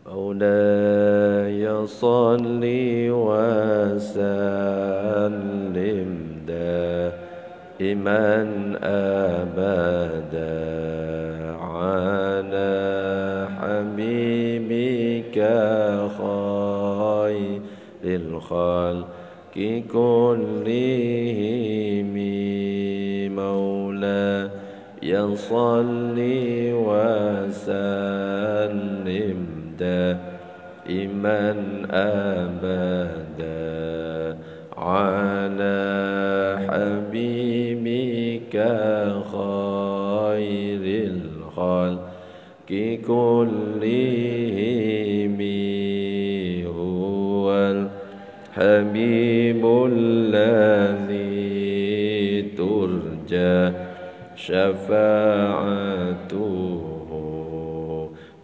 مولاي صل وسلم دائما أبدا على حبيبك خير الخلق كلهم مولاي صل وسلم دائما أبدا على حبيبك خير الخلق كلهم هو الحبيب الذي ترجى شفاعته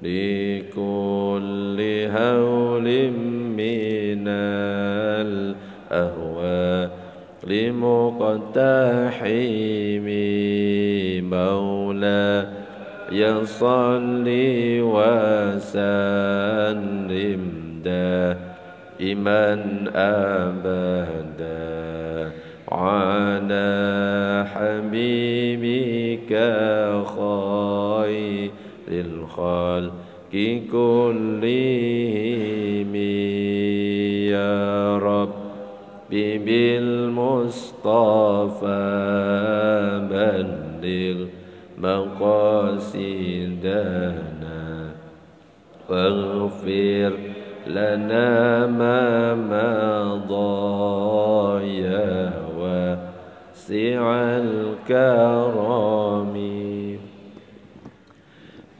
لكل هول من الأهوال لمقتحم مولاي صل وسلم دائما أبدا على حبيبك خير الخلق كلهم يا ربي بالمصطفى بلغ مقاصدنا واغفر لنا ما مضى يا واسع الكرم.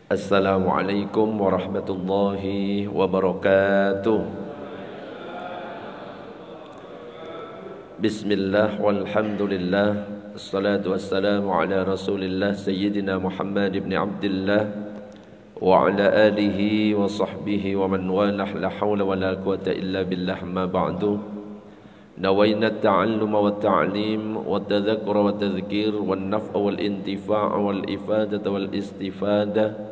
Assalamualaikum warahmatullahi wabarakatuh. Bismillah walhamdulillah, assalatu wassalamu ala rasulillah Sayyidina Muhammad ibn Abdillah wa ala alihi wa sahbihi wa man walah, la hawla wa la quwata illa billah, ma ba'du. Nawayna at-ta'alluma wa at-ta'lim wa at-tadhakkura wa at-tadhkir wa an-naf'a wal intifa'a wal ifadata wal istifadah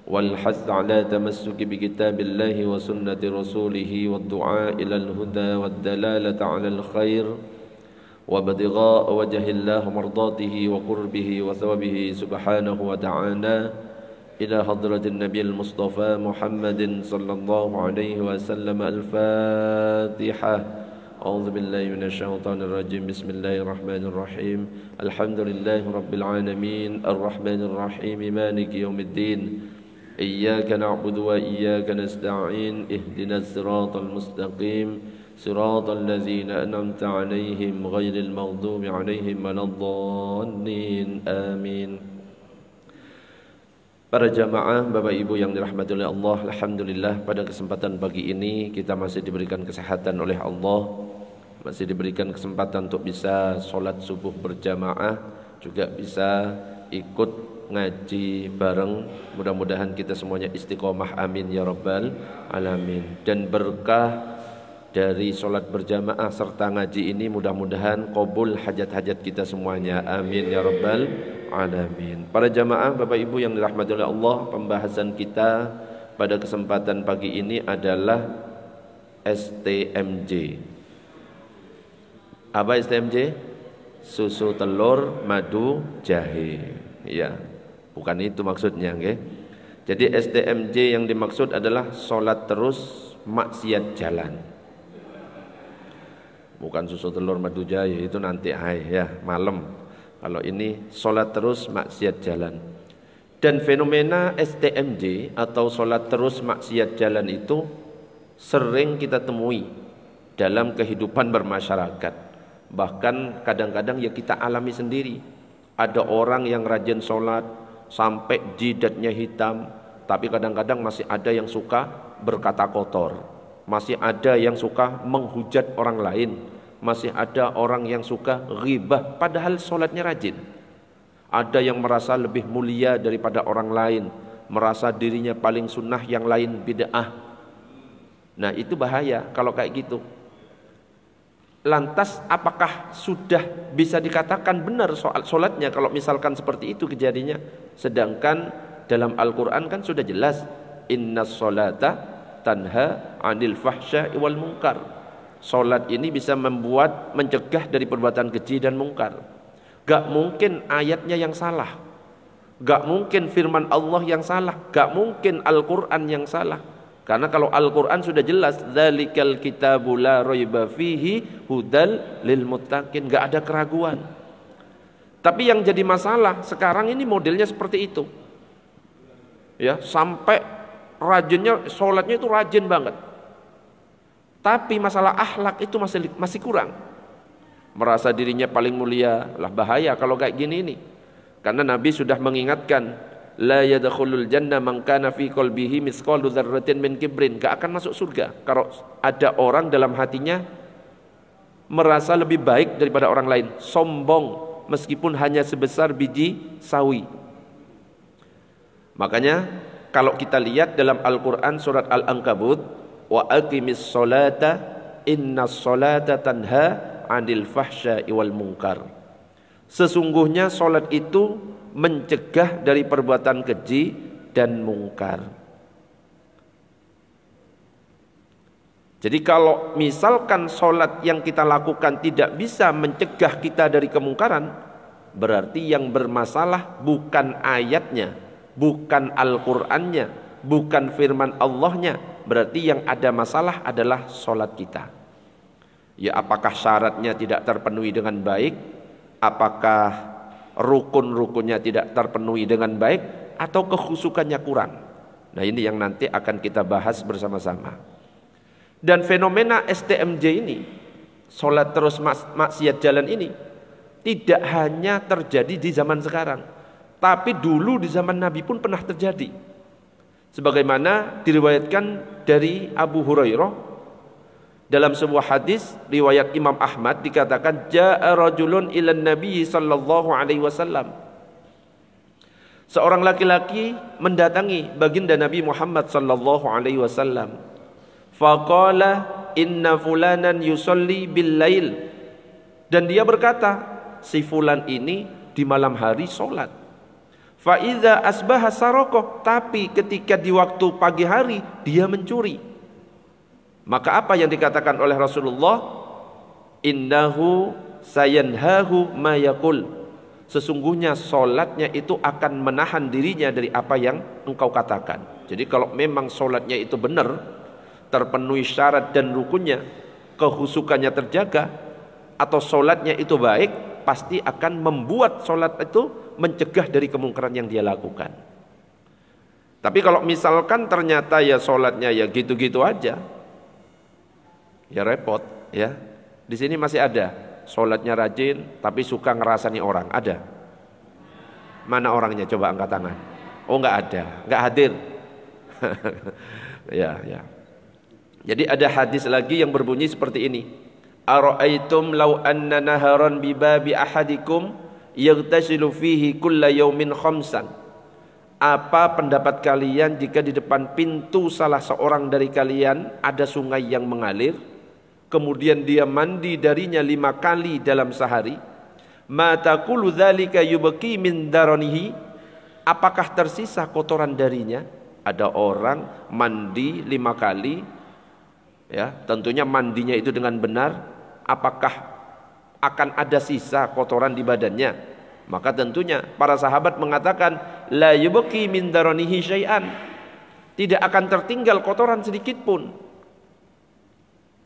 والحث على تمسك بكتاب الله وسنة رسوله والدعاء إلى الهدى والدلالة على الخير وابتغاء وجه الله مرضاته وقربه وثوابه سبحانه وتعالى إلى حضرة النبي المصطفى محمد صلى الله عليه وسلم. الفاتحة. أعوذ بالله من الشيطان الرجيم. بسم الله الرحمن الرحيم. الحمد لله رب العالمين الرحمن الرحيم مالك يوم الدين. إياك نعبد وإياك نستعين. اهدنا الصراط المستقيم صراط الذين أنعمت عليهم غير المغضوب عليهم ولا الضالين. آمين. Para jamaah, Bapak Ibu yang dirahmati oleh Allah, alhamdulillah pada kesempatan pagi ini kita masih diberikan kesehatan oleh Allah, masih diberikan kesempatan untuk bisa sholat subuh berjamaah, juga bisa ikut ngaji bareng. Mudah-mudahan kita semuanya istiqomah, amin ya rabbal alamin. Dan berkah dari sholat berjamaah serta ngaji ini mudah-mudahan qabul hajat-hajat kita semuanya, amin ya rabbal alamin. Para jamaah, Bapak Ibu yang dirahmati oleh Allah, pembahasan kita pada kesempatan pagi ini adalah STMJ. Apa STMJ? Susu, telur, madu, jahe. Ya, bukan itu maksudnya, okay? Jadi STMJ yang dimaksud adalah sholat terus maksiat jalan. Bukan susu, telur, madu, jahe, itu nanti ya, malam. Kalau ini sholat terus maksiat jalan. Dan fenomena STMJ atau sholat terus maksiat jalan itu sering kita temui dalam kehidupan bermasyarakat. Bahkan kadang-kadang ya kita alami sendiri. Ada orang yang rajin sholat sampai jidatnya hitam, tapi kadang-kadang masih ada yang suka berkata kotor, masih ada yang suka menghujat orang lain, masih ada orang yang suka ghibah padahal sholatnya rajin. Ada yang merasa lebih mulia daripada orang lain, merasa dirinya paling sunnah, yang lain bid'ah. Nah itu bahaya kalau kayak gitu. Lantas apakah sudah bisa dikatakan benar soal sholatnya kalau misalkan seperti itu kejadiannya? Sedangkan dalam Al-Quran kan sudah jelas, inna sholata tanha 'anil fahsya'i wal munkar. Salat ini bisa mencegah dari perbuatan keji dan mungkar. Gak mungkin ayatnya yang salah, gak mungkin firman Allah yang salah, gak mungkin Al-Quran yang salah. Karena kalau Al-Quran sudah jelas, dzalikal kitabu la raiba fihi hudal lil muttaqin, gak ada keraguan. Tapi yang jadi masalah sekarang ini modelnya seperti itu. Ya, sampai rajinnya sholatnya itu rajin banget. Tapi masalah akhlak itu masih kurang. Merasa dirinya paling mulia, lah bahaya kalau kayak gini ini. Karena Nabi sudah mengingatkan, la yadkhulul jannah man kana fi qalbihi mithqalu dzarratin min kibrin. Gak akan masuk surga kalau ada orang dalam hatinya merasa lebih baik daripada orang lain, sombong meskipun hanya sebesar biji sawi. Makanya kalau kita lihat dalam Al-Quran surat Al-Ankabut, wa aqimis sholata innas sholata tanha 'anil fahsya'i wal munkar. Sesungguhnya solat itu mencegah dari perbuatan keji dan mungkar. Jadi kalau misalkan solat yang kita lakukan tidak bisa mencegah kita dari kemungkaran, berarti yang bermasalah bukan ayatnya, bukan Al-Qur'annya, bukan firman Allahnya. Berarti yang ada masalah adalah solat kita. Ya, apakah syaratnya tidak terpenuhi dengan baik, apakah rukun-rukunnya tidak terpenuhi dengan baik, atau kekhusukannya kurang. Nah, ini yang nanti akan kita bahas bersama-sama. Dan fenomena STMJ ini, sholat terus maksiat jalan ini, tidak hanya terjadi di zaman sekarang, tapi dulu di zaman Nabi pun pernah terjadi. Sebagaimana diriwayatkan dari Abu Hurairah dalam sebuah hadis riwayat Imam Ahmad, dikatakan ja'a rajulun ilan Nabi sallallahu alaihi wasallam. Seorang laki-laki mendatangi baginda Nabi Muhammad sallallahu alaihi wasallam. Faqala inna fulanan yusalli bil lail. Dan dia berkata, si fulan ini di malam hari sholat. Fa idza asbaha saraqah, tapi ketika di waktu pagi hari dia mencuri. Maka apa yang dikatakan oleh Rasulullah? Innahu sayanhahu ma yaqul. Sesungguhnya sholatnya itu akan menahan dirinya dari apa yang engkau katakan. Jadi kalau memang sholatnya itu benar, terpenuhi syarat dan rukunnya, kehusukannya terjaga, atau sholatnya itu baik, pasti akan membuat sholat itu mencegah dari kemungkaran yang dia lakukan. Tapi kalau misalkan ternyata ya sholatnya ya gitu-gitu aja, ya repot ya. Di sini masih ada sholatnya rajin tapi suka ngerasani orang, ada? Mana orangnya? Coba angkat tangan. Oh, nggak ada, nggak hadir. Ya. Jadi ada hadis lagi yang berbunyi seperti ini. Ara'aitum law anna naharan bi babi ahadikum yaghtasilu fihi kulla yaumin khamsan. Apa pendapat kalian jika di depan pintu salah seorang dari kalian ada sungai yang mengalir, kemudian dia mandi darinya 5 kali dalam sehari? Ma taqulu dzalika yubqi min daranihi. Apakah tersisa kotoran darinya? Ada orang mandi 5 kali, ya, tentunya mandinya itu dengan benar, apakah akan ada sisa kotoran di badannya? Maka tentunya para sahabat mengatakan la yubqi min daranihi syai'an, tidak akan tertinggal kotoran sedikit pun.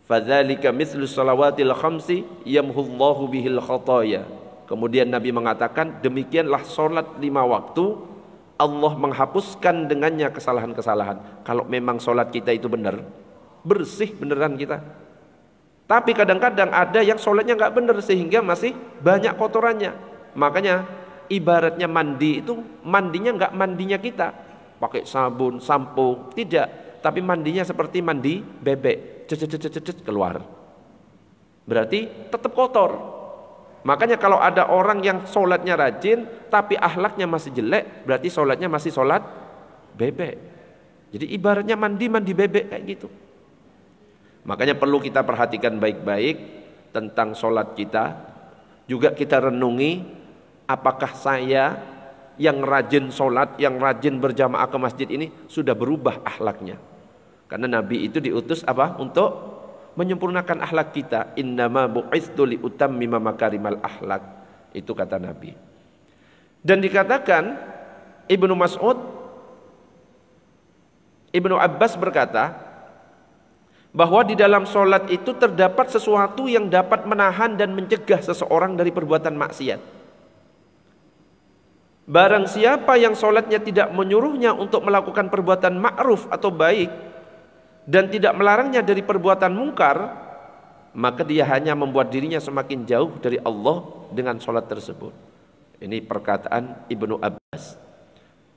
Fadzalika mithlu shalawatil khamsi yamhullahu bihil khataya. Kemudian Nabi mengatakan, demikianlah sholat 5 waktu, Allah menghapuskan dengannya kesalahan-kesalahan. Kalau memang sholat kita itu benar, bersih beneran kita. Tapi kadang-kadang ada yang sholatnya nggak benar sehingga masih banyak kotorannya. Makanya ibaratnya mandi itu mandinya nggak mandinya kita pakai sabun, sampo, tidak. Tapi mandinya seperti mandi bebek, cet keluar. Berarti tetap kotor. Makanya kalau ada orang yang sholatnya rajin tapi akhlaknya masih jelek, berarti sholatnya masih sholat bebek. Jadi ibaratnya mandi bebek kayak gitu. Makanya perlu kita perhatikan baik-baik tentang sholat kita. Juga kita renungi, apakah saya yang rajin sholat, yang rajin berjamaah ke masjid ini sudah berubah akhlaknya. Karena Nabi itu diutus apa? Untuk menyempurnakan akhlak kita. Innama bu'itsu li utammima makarimal akhlak. Itu kata Nabi. Dan dikatakan Ibnu Mas'ud, Ibnu Abbas berkata bahwa di dalam sholat itu terdapat sesuatu yang dapat menahan dan mencegah seseorang dari perbuatan maksiat. Barang siapa yang sholatnya tidak menyuruhnya untuk melakukan perbuatan ma'ruf atau baik dan tidak melarangnya dari perbuatan mungkar, maka dia hanya membuat dirinya semakin jauh dari Allah dengan sholat tersebut. Ini perkataan Ibnu Abbas.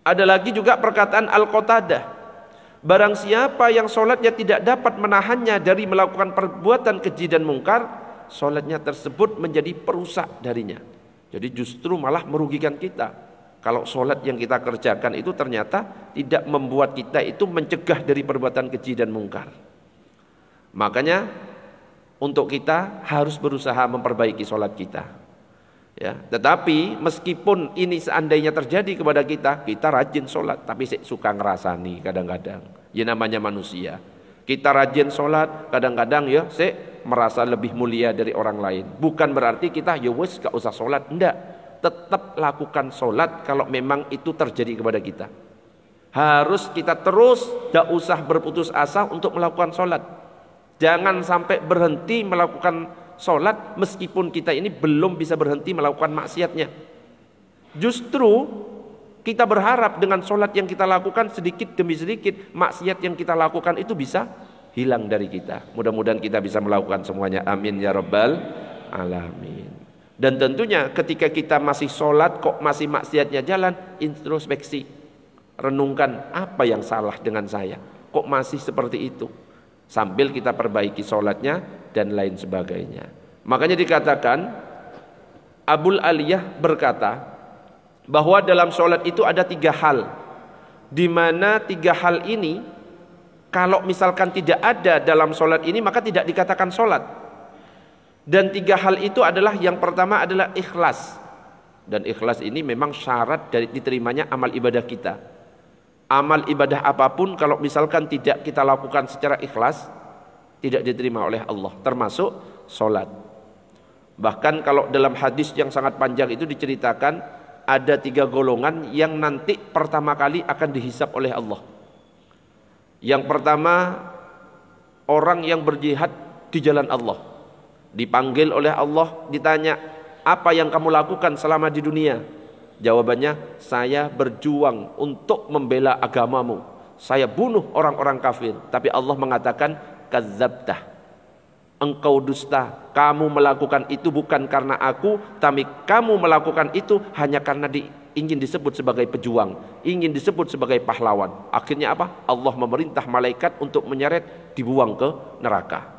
Ada lagi juga perkataan Al-Qatadah. Barang siapa yang sholatnya tidak dapat menahannya dari melakukan perbuatan keji dan mungkar, sholatnya tersebut menjadi perusak darinya. Jadi justru malah merugikan kita. Kalau sholat yang kita kerjakan itu ternyata tidak membuat kita itu mencegah dari perbuatan keji dan mungkar. Makanya untuk kita harus berusaha memperbaiki sholat kita. Ya, tetapi meskipun ini seandainya terjadi kepada kita, kita rajin sholat, tapi suka ngerasani kadang-kadang. Ya namanya manusia. Kita rajin sholat, kadang-kadang ya merasa lebih mulia dari orang lain. Bukan berarti kita ya wes gak usah sholat, enggak. Tetap lakukan sholat kalau memang itu terjadi kepada kita. Harus kita terus, gak usah berputus asa untuk melakukan sholat. Jangan sampai berhenti melakukan sholat meskipun kita ini belum bisa berhenti melakukan maksiatnya. Justru kita berharap dengan sholat yang kita lakukan sedikit demi sedikit, maksiat yang kita lakukan itu bisa hilang dari kita. Mudah-mudahan kita bisa melakukan semuanya. Amin ya rabbal alamin. Dan tentunya ketika kita masih sholat kok masih maksiatnya jalan, introspeksi, renungkan apa yang salah dengan saya, kok masih seperti itu, sambil kita perbaiki sholatnya dan lain sebagainya. Makanya dikatakan Abul Aliyah berkata bahwa dalam sholat itu ada 3 hal, di mana 3 hal ini kalau misalkan tidak ada dalam sholat ini maka tidak dikatakan sholat. Dan 3 hal itu adalah, yang pertama adalah ikhlas. Dan ikhlas ini memang syarat dari diterimanya amal ibadah kita. Amal ibadah apapun kalau misalkan tidak kita lakukan secara ikhlas, tidak diterima oleh Allah, termasuk sholat. Bahkan kalau dalam hadis yang sangat panjang itu diceritakan ada 3 golongan yang nanti pertama kali akan dihisab oleh Allah. Yang pertama, orang yang berjihad di jalan Allah. Dipanggil oleh Allah, ditanya, apa yang kamu lakukan selama di dunia? Jawabannya, saya berjuang untuk membela agamamu. Saya bunuh orang-orang kafir. Tapi Allah mengatakan, kadzabtah, engkau dusta. Kamu melakukan itu bukan karena aku, tapi kamu melakukan itu hanya karena ingin disebut sebagai pejuang, ingin disebut sebagai pahlawan. Akhirnya apa? Allah memerintah malaikat untuk menyeret, dibuang ke neraka.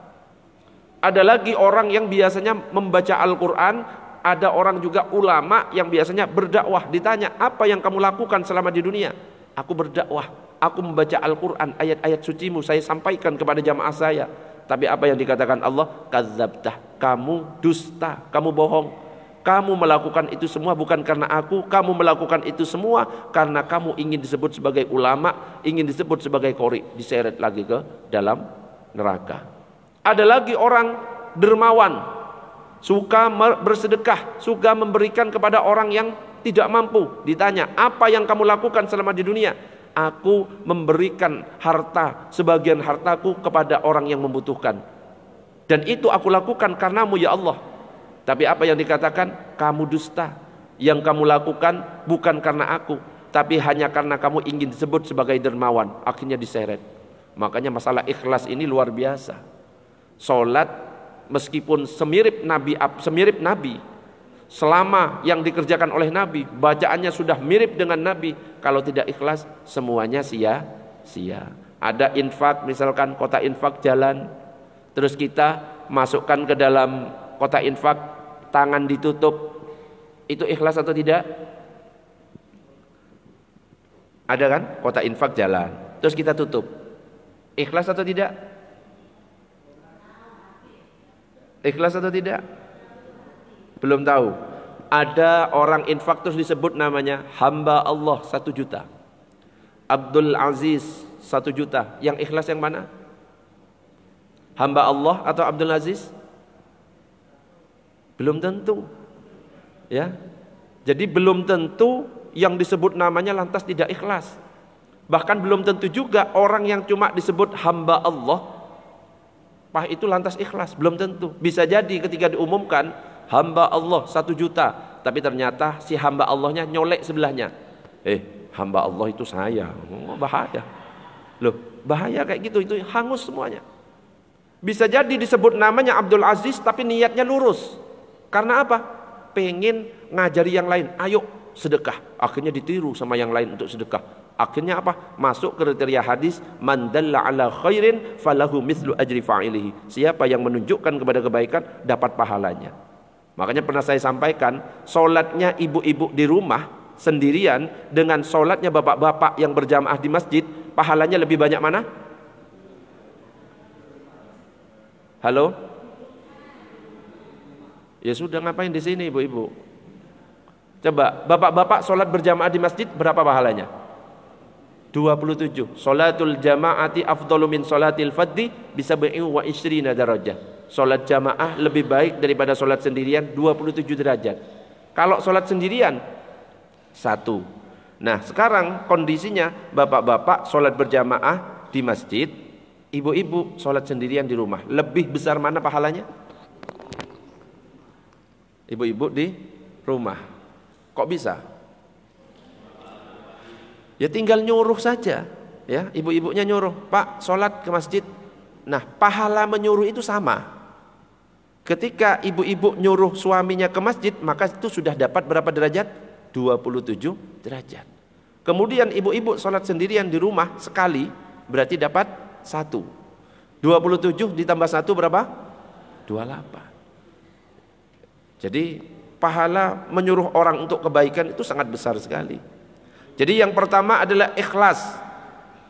Ada lagi orang yang biasanya membaca Al-Quran, ada orang juga ulama yang biasanya berdakwah. Ditanya, apa yang kamu lakukan selama di dunia? Aku berdakwah, aku membaca Al-Quran, ayat-ayat sucimu saya sampaikan kepada jamaah saya. Tapi apa yang dikatakan Allah? Kadzabtah, kamu dusta, kamu bohong. Kamu melakukan itu semua bukan karena aku, kamu melakukan itu semua karena kamu ingin disebut sebagai ulama, ingin disebut sebagai qori, diseret lagi ke dalam neraka. Ada lagi orang dermawan, suka bersedekah, suka memberikan kepada orang yang tidak mampu. Ditanya, apa yang kamu lakukan selama di dunia? Aku memberikan harta, sebagian hartaku kepada orang yang membutuhkan. Dan itu aku lakukan karenamu ya Allah. Tapi apa yang dikatakan? Kamu dusta. Yang kamu lakukan bukan karena aku, tapi hanya karena kamu ingin disebut sebagai dermawan. Akhirnya diseret. Makanya masalah ikhlas ini luar biasa. Sholat meskipun semirip Nabi, selama yang dikerjakan oleh Nabi, bacaannya sudah mirip dengan Nabi, kalau tidak ikhlas semuanya sia-sia. Ada infak, misalkan kota infak jalan, terus kita masukkan ke dalam kota infak, tangan ditutup, itu ikhlas atau tidak? Ada kan kota infak jalan, terus kita tutup, ikhlas atau tidak? Ikhlas atau tidak? Belum tahu. Ada orang infak terus disebut namanya hamba Allah 1 juta, Abdul Aziz 1 juta. Yang ikhlas yang mana? Hamba Allah atau Abdul Aziz? Belum tentu. Ya. Jadi belum tentu yang disebut namanya lantas tidak ikhlas. Bahkan belum tentu juga orang yang cuma disebut hamba Allah itu lantas ikhlas. Belum tentu. Bisa jadi ketika diumumkan hamba Allah 1 juta, tapi ternyata si hamba Allahnya nyolek sebelahnya. Hamba Allah itu saya. Bahaya. Loh, bahaya kayak gitu, itu hangus semuanya. Bisa jadi disebut namanya Abdul Aziz tapi niatnya lurus. Karena apa? Pengen ngajari yang lain, ayo sedekah. Akhirnya ditiru sama yang lain untuk sedekah. Akhirnya apa? Masuk kriteria hadis, man dalla ala khairin falahu mithlu ajri fa'ilihi. Siapa yang menunjukkan kepada kebaikan dapat pahalanya. Makanya pernah saya sampaikan, solatnya ibu-ibu di rumah sendirian dengan solatnya bapak-bapak yang berjamaah di masjid, pahalanya lebih banyak mana? Halo? Ya sudah, ngapain di sini ibu-ibu? Coba, bapak-bapak sholat berjamaah di masjid berapa pahalanya? 27. Sholatul jamaati afdalu min sholatil fadhi bisa wa ishrina darajah. Sholat jamaah lebih baik daripada sholat sendirian 27 derajat. Kalau sholat sendirian 1. Nah sekarang kondisinya bapak-bapak sholat berjamaah di masjid, ibu-ibu sholat sendirian di rumah. Lebih besar mana pahalanya? Ibu-ibu di rumah. Kok bisa? Ya tinggal nyuruh saja, ya ibu-ibunya nyuruh, Pak sholat ke masjid. Nah pahala menyuruh itu sama. Ketika ibu-ibu nyuruh suaminya ke masjid, maka itu sudah dapat berapa derajat? 27 derajat. Kemudian ibu-ibu sholat sendirian di rumah sekali, berarti dapat 1. 27 ditambah 1 berapa? 28. Jadi pahala menyuruh orang untuk kebaikan itu sangat besar sekali. Jadi yang pertama adalah ikhlas,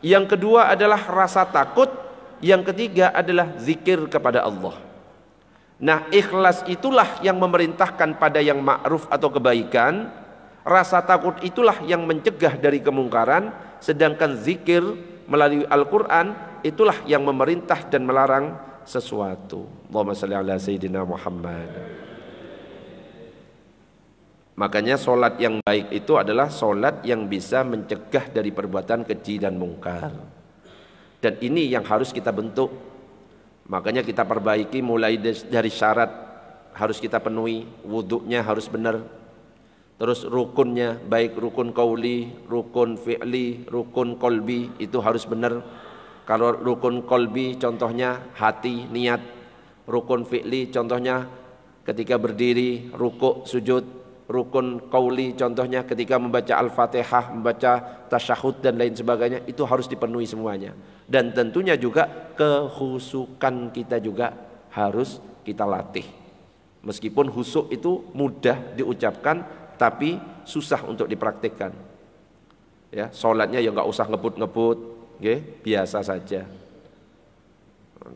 yang kedua adalah rasa takut, yang ketiga adalah zikir kepada Allah. Nah ikhlas itulah yang memerintahkan pada yang ma'ruf atau kebaikan, rasa takut itulah yang mencegah dari kemungkaran, sedangkan zikir melalui Al-Quran itulah yang memerintah dan melarang sesuatu. Allahumma shalli ala Sayyidina Muhammad. Makanya solat yang baik itu adalah solat yang bisa mencegah dari perbuatan keji dan mungkar. Dan ini yang harus kita bentuk. Makanya kita perbaiki mulai dari syarat harus kita penuhi, wudhunya harus benar. Terus rukunnya, baik rukun qauli, rukun fi'li, rukun qalbi itu harus benar. Kalau rukun qalbi contohnya hati, niat. Rukun fi'li contohnya ketika berdiri, rukuk, sujud. Rukun qauli contohnya ketika membaca Al-Fatihah, membaca tasyahud dan lain sebagainya, itu harus dipenuhi semuanya. Dan tentunya juga kehusukan kita juga harus kita latih. Meskipun husuk itu mudah diucapkan tapi susah untuk dipraktikkan. Ya, salatnya ya nggak usah ngebut-ngebut, biasa saja.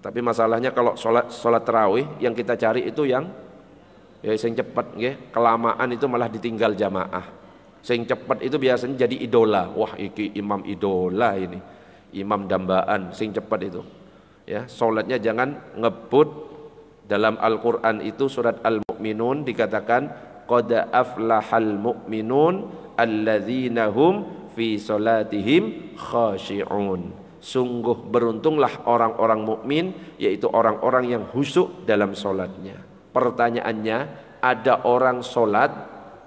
Tapi masalahnya kalau salat tarawih yang kita cari itu yang sing cepet, kelamaan itu malah ditinggal jamaah. Sing cepet itu biasanya jadi idola. Wah, iki imam idola ini, imam dambaan, sing cepet itu. Ya, salatnya jangan ngebut. Dalam Al-Quran itu surat Al-Mu'minun dikatakan qad aflahal mu'minun alladzina hum fi salatihim khashi'un. Sungguh beruntunglah orang-orang mukmin, yaitu orang-orang yang khusyuk dalam salatnya. Pertanyaannya, ada orang sholat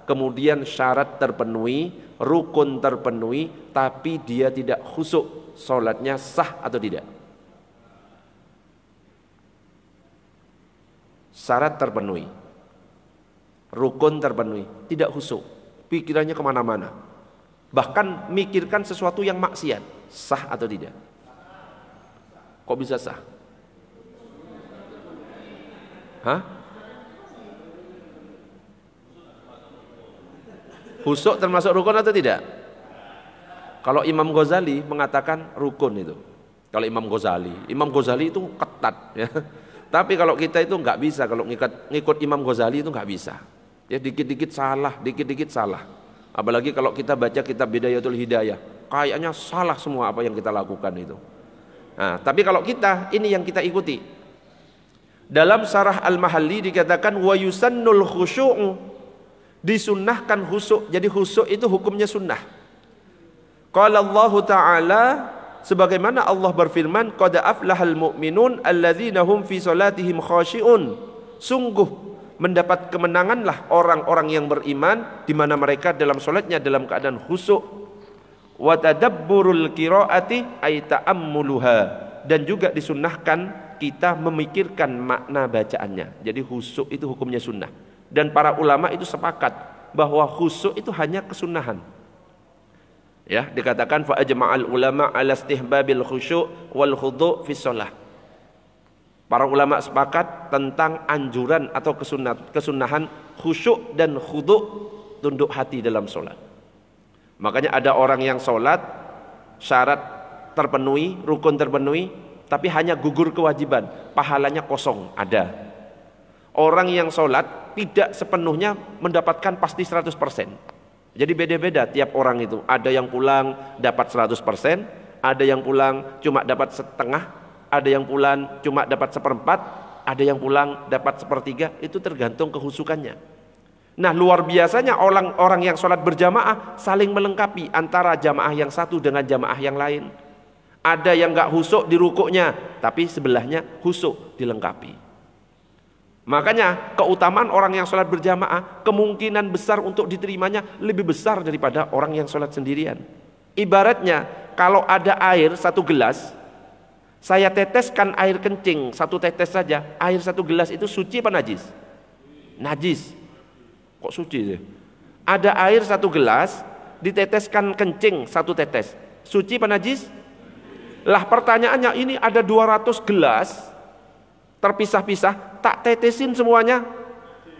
kemudian syarat terpenuhi, rukun terpenuhi, tapi dia tidak khusyuk, sholatnya sah atau tidak? Syarat terpenuhi, rukun terpenuhi, tidak khusyuk, pikirannya kemana-mana, bahkan mikirkan sesuatu yang maksiat, sah atau tidak? Kok bisa sah? Hah? Khusyuk termasuk rukun atau tidak? Kalau Imam Ghazali mengatakan rukun itu. Kalau Imam Ghazali itu ketat ya. Tapi kalau kita itu nggak bisa, kalau ngikut Imam Ghazali itu nggak bisa. Ya dikit-dikit salah, dikit-dikit salah. Apalagi kalau kita baca kitab Bidayatul Hidayah, kayaknya salah semua apa yang kita lakukan itu. Nah, tapi kalau kita, ini yang kita ikuti. Dalam Syarah Al-Mahalli dikatakan wa yusannul khusyu'u, disunnahkan khusyuk. Jadi khusyuk itu hukumnya sunnah. Qala Allah Ta'ala, sebagaimana Allah berfirman, qad aflahal mu'minun alladzina hum fi salatihim khashi'un. Sungguh mendapat kemenanganlah orang-orang yang beriman di mana mereka dalam salatnya dalam keadaan khusyuk. Wa tadabburul qiraati ay ta'ammuluha, dan juga disunnahkan kita memikirkan makna bacaannya. Jadi khusyuk itu hukumnya sunnah, dan para ulama itu sepakat bahwa khusyuk itu hanya kesunahan. Ya, dikatakan fa ajma'al ulama ala istihbabil khusyuk wal khudu' fi shalah. Para ulama sepakat tentang anjuran atau kesunahan khusyuk dan khudu', tunduk hati dalam sholat. Makanya ada orang yang sholat syarat terpenuhi, rukun terpenuhi, tapi hanya gugur kewajiban, pahalanya kosong, ada. Orang yang sholat tidak sepenuhnya mendapatkan pasti 100%. Jadi beda-beda tiap orang itu. Ada yang pulang dapat 100%, ada yang pulang cuma dapat setengah, ada yang pulang cuma dapat seperempat, ada yang pulang dapat sepertiga. Itu tergantung kehusukannya. Nah, luar biasanya orang yang sholat berjamaah saling melengkapi antara jamaah yang satu dengan jamaah yang lain. Ada yang gak husuk di rukuknya, tapi sebelahnya husuk, dilengkapi. Makanya keutamaan orang yang sholat berjamaah kemungkinan besar untuk diterimanya lebih besar daripada orang yang sholat sendirian. Ibaratnya kalau ada air satu gelas, saya teteskan air kencing satu tetes saja, air satu gelas itu suci apa najis? Najis. Kok suci sih? Ada air satu gelas, diteteskan kencing satu tetes, suci apa najis? Lah pertanyaannya, ini ada 200 gelas terpisah-pisah, tak tetesin semuanya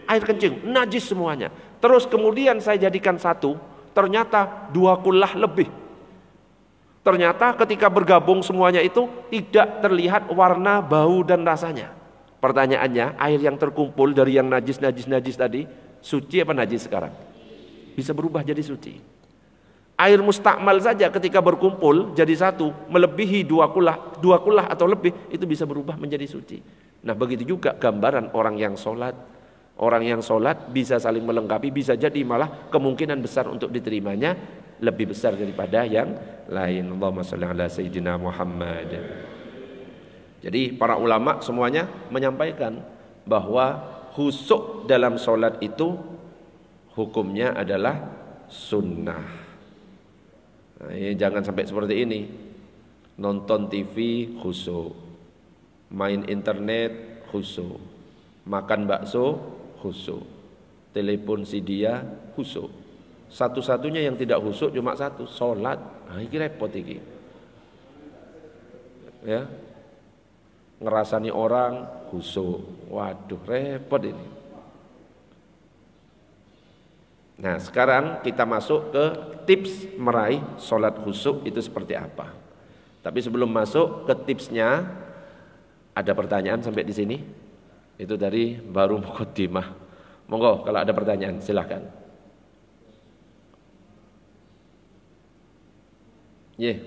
air kencing, najis semuanya. Terus kemudian saya jadikan satu, ternyata 2 kullah lebih. Ternyata ketika bergabung semuanya itu tidak terlihat warna, bau dan rasanya. Pertanyaannya, air yang terkumpul dari yang najis tadi, suci apa najis sekarang? Bisa berubah jadi suci. Air mustakmal saja ketika berkumpul jadi satu, melebihi 2 kullah atau lebih, itu bisa berubah menjadi suci. Nah, begitu juga gambaran orang yang sholat. Orang yang sholat bisa saling melengkapi, bisa jadi malah kemungkinan besar untuk diterimanya lebih besar daripada yang lain. Allahumma shalli ala sayyidina Muhammad. Jadi para ulama semuanya menyampaikan bahwa khusyuk dalam sholat itu hukumnya adalah sunnah. Nah, ini jangan sampai seperti ini. Nonton TV khusyuk, main internet khusyuk, makan bakso khusyuk, telepon si dia khusyuk. Satu-satunya yang tidak khusyuk cuma satu, sholat. Nah, ini repot ini. Ya, ngerasani orang khusyuk. Waduh, repot ini. Nah, sekarang kita masuk ke tips meraih sholat khusyuk itu seperti apa. Tapi sebelum masuk ke tipsnya, ada pertanyaan sampai di sini. Itu dari baru muqaddimah. Monggo kalau ada pertanyaan silahkan.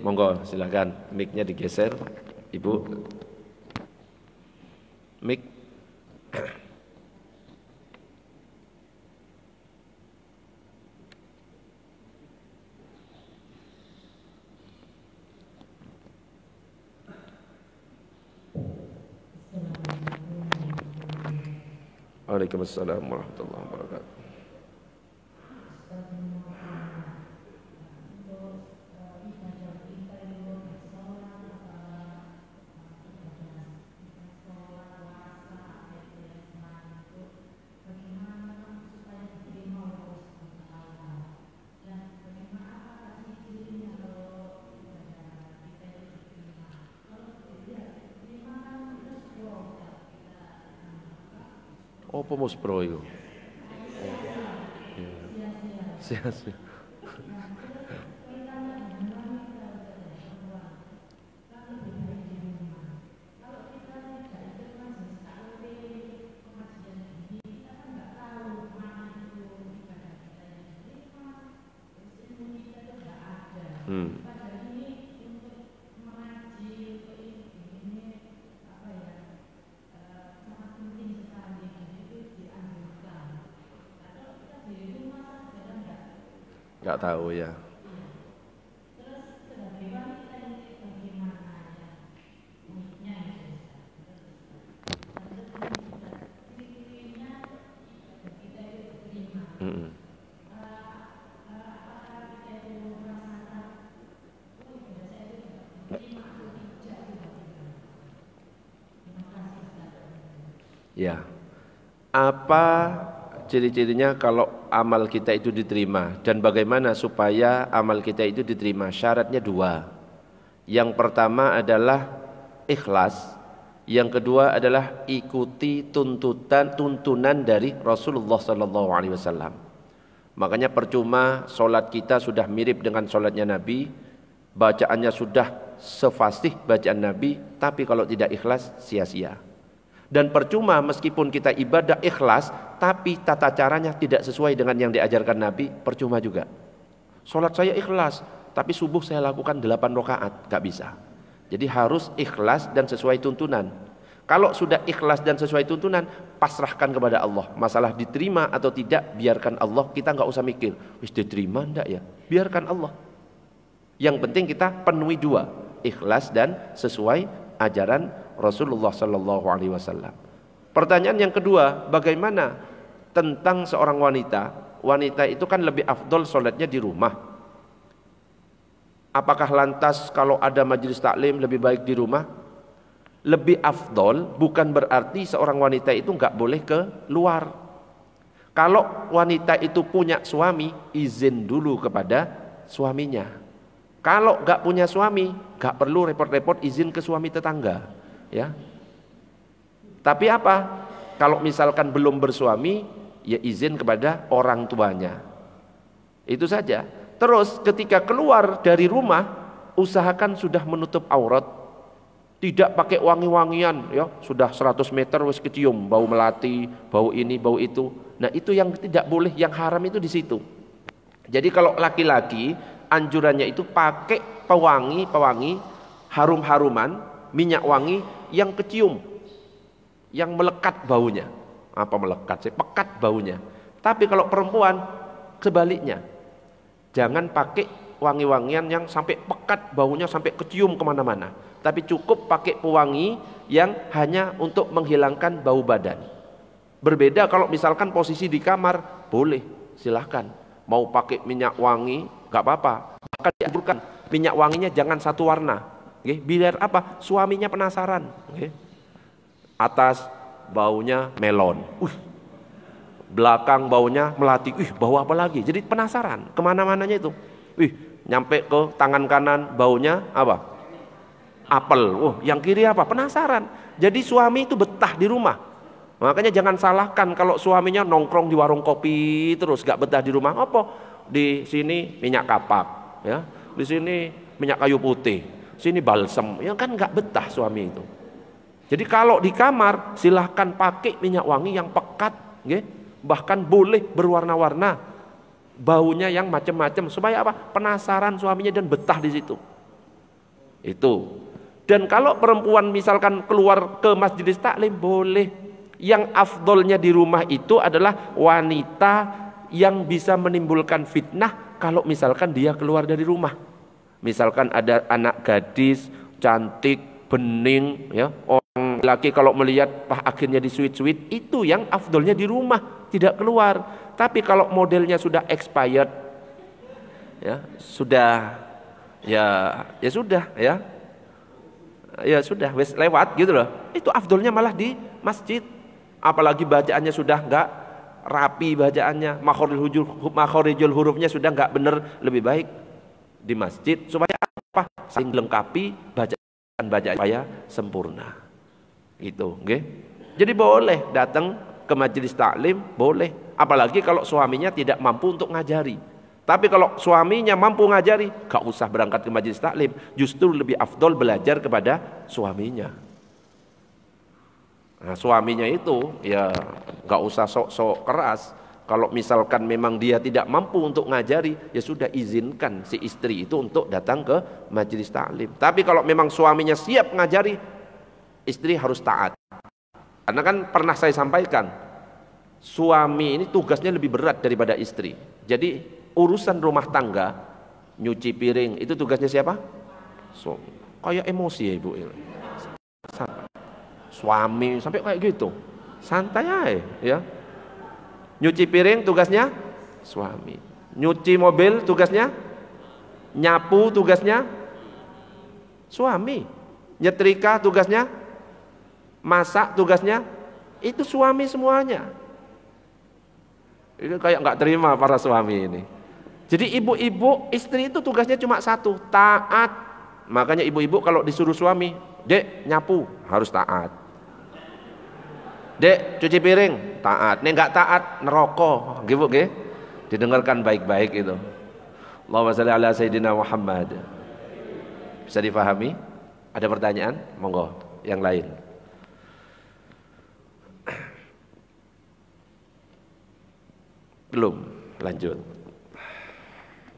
Monggo silahkan. Mic-nya digeser, Ibu. Mic. Waalaikumsalam warahmatullahi wabarakatuh. Apa mus pro itu? Sia-sia. Nggak tahu ya. Ya, apa ciri-cirinya kalau amal kita itu diterima dan bagaimana supaya amal kita itu diterima? Syaratnya dua. Yang pertama adalah ikhlas, yang kedua adalah ikuti tuntunan dari Rasulullah SAW. Makanya percuma solat kita sudah mirip dengan solatnya Nabi, bacaannya sudah sefasih bacaan Nabi, tapi kalau tidak ikhlas sia-sia. Dan percuma meskipun kita ibadah ikhlas, tapi tata caranya tidak sesuai dengan yang diajarkan Nabi, percuma juga. Solat saya ikhlas, tapi subuh saya lakukan 8 rakaat, gak bisa. Jadi harus ikhlas dan sesuai tuntunan. Kalau sudah ikhlas dan sesuai tuntunan, pasrahkan kepada Allah. Masalah diterima atau tidak, biarkan Allah, kita gak usah mikir, wis diterima enggak ya, biarkan Allah. Yang penting kita penuhi dua, ikhlas dan sesuai ajaran Rasulullah SAW. Pertanyaan yang kedua, bagaimana tentang seorang wanita? Wanita itu kan lebih afdol sholatnya di rumah. Apakah lantas kalau ada majelis taklim lebih baik di rumah? Lebih afdol bukan berarti seorang wanita itu nggak boleh ke luar. Kalau wanita itu punya suami, izin dulu kepada suaminya. Kalau nggak punya suami, nggak perlu repot-repot izin ke suami tetangga. Ya, tapi apa? Kalau misalkan belum bersuami, ya izin kepada orang tuanya. Itu saja. Terus ketika keluar dari rumah, usahakan sudah menutup aurat. Tidak pakai wangi-wangian, ya sudah 100 meter wis kecium bau melati, bau ini, bau itu. Nah itu yang tidak boleh, yang haram itu di situ. Jadi kalau laki-laki, anjurannya itu pakai pewangi, harum-haruman, minyak wangi yang kecium, yang melekat baunya. Apa melekat sih? Pekat baunya. Tapi kalau perempuan sebaliknya, jangan pakai wangi-wangian yang sampai pekat baunya, sampai kecium kemana-mana. Tapi cukup pakai pewangi yang hanya untuk menghilangkan bau badan. Berbeda kalau misalkan posisi di kamar, boleh, silahkan. Mau pakai minyak wangi, gak apa-apa. Bahkan dianjurkan minyak wanginya jangan satu warna. Biar apa? Suaminya penasaran. Atas baunya melon, belakang baunya melati, bau apa lagi? Jadi penasaran kemana-mananya itu. Nyampe ke tangan kanan baunya apa? Apel. Yang kiri apa? Penasaran. Jadi suami itu betah di rumah. Makanya jangan salahkan kalau suaminya nongkrong di warung kopi terus gak betah di rumah. Apa? Di sini minyak kapak, ya. Di sini minyak kayu putih, sini balsem, ya kan nggak betah suami itu. Jadi kalau di kamar silahkan pakai minyak wangi yang pekat, bahkan boleh berwarna-warna, baunya yang macam-macam supaya apa? Penasaran suaminya dan betah di situ. Itu. Dan kalau perempuan misalkan keluar ke majelis taklim boleh. Yang afdolnya di rumah itu adalah wanita yang bisa menimbulkan fitnah kalau misalkan dia keluar dari rumah. Misalkan ada anak gadis cantik, bening, ya, orang laki kalau melihat akhirnya di sweet-sweet, itu yang afdolnya di rumah, tidak keluar. Tapi kalau modelnya sudah expired, ya sudah, ya sudah, ya sudah, wes lewat gitu loh. Itu afdolnya malah di masjid. Apalagi bacaannya sudah enggak rapi, bacaannya makhorijul hurufnya sudah enggak benar, lebih baik di masjid supaya apa? Saling lengkapi bacaan supaya sempurna. Gitu, nggih. Jadi boleh datang ke majelis taklim, boleh. Apalagi kalau suaminya tidak mampu untuk ngajari. Tapi kalau suaminya mampu ngajari, gak usah berangkat ke majelis taklim. Justru lebih afdol belajar kepada suaminya. Nah, suaminya itu ya gak usah sok-sok keras. Kalau misalkan memang dia tidak mampu untuk ngajari, ya sudah izinkan si istri itu untuk datang ke majelis taklim. Tapi kalau memang suaminya siap ngajari, istri harus taat. Karena kan pernah saya sampaikan, suami ini tugasnya lebih berat daripada istri. Jadi urusan rumah tangga, nyuci piring, itu tugasnya siapa? Kayak emosi ya ibu. Suami sampai kayak gitu. Santai aja ya. Nyuci piring tugasnya suami. Nyuci mobil tugasnya, nyapu tugasnya suami. Nyetrika tugasnya, masak tugasnya, itu suami semuanya. Itu kayak nggak terima para suami ini. Jadi ibu-ibu, istri itu tugasnya cuma satu, taat. Makanya ibu-ibu kalau disuruh suami, dek nyapu harus taat. Dek cuci piring taat, nek nggak taat neraka, gitu nggih. Didengarkan baik-baik itu. Allahumma shalli ala sayyidina Muhammad. Bisa difahami? Ada pertanyaan? Monggo, yang lain. Belum, lanjut.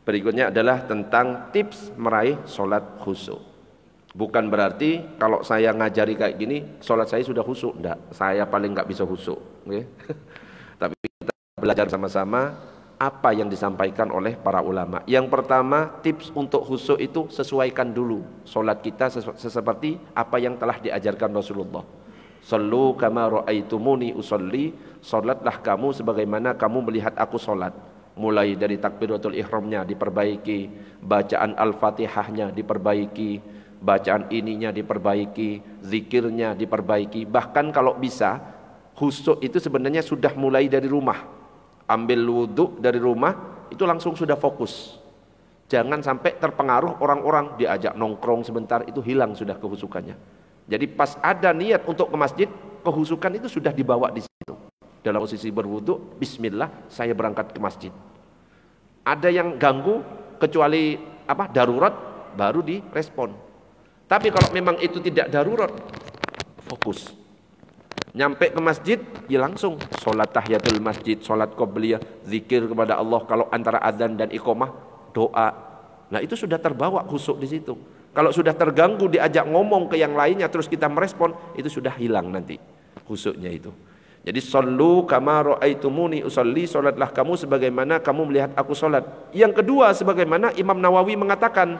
Berikutnya adalah tentang tips meraih sholat khusyuk. Bukan berarti kalau saya ngajari kayak gini, sholat saya sudah khusyuk. Enggak, saya paling nggak bisa khusyuk. Okay? Tapi kita belajar sama-sama apa yang disampaikan oleh para ulama. Yang pertama, tips untuk khusyuk itu sesuaikan dulu sholat kita seperti apa yang telah diajarkan Rasulullah. Sallu kama ra'aitumuni usolli, sholatlah kamu sebagaimana kamu melihat aku sholat. Mulai dari takbiratul ihramnya diperbaiki, bacaan al-fatihahnya diperbaiki, bacaan ininya diperbaiki, zikirnya diperbaiki. Bahkan kalau bisa, khusyuk itu sebenarnya sudah mulai dari rumah. Ambil wudhu dari rumah, itu langsung sudah fokus. Jangan sampai terpengaruh orang-orang, diajak nongkrong sebentar, itu hilang sudah kehusukannya. Jadi pas ada niat untuk ke masjid, kehusukan itu sudah dibawa di situ. Dalam posisi berwudhu, bismillah, saya berangkat ke masjid. Ada yang ganggu, kecuali darurat, baru direspon. Tapi kalau memang itu tidak darurat, fokus. Nyampe ke masjid, ya langsung sholat tahiyatul masjid, sholat qobliyah, zikir kepada Allah. Kalau antara adzan dan iqamah, doa. Nah itu sudah terbawa khusyuk di situ. Kalau sudah terganggu diajak ngomong ke yang lainnya, terus kita merespon, itu sudah hilang nanti khusyuknya itu. Jadi sallu kama ra'aitumuni usolli, salatlah kamu sebagaimana kamu melihat aku salat. Yang kedua, sebagaimana Imam Nawawi mengatakan,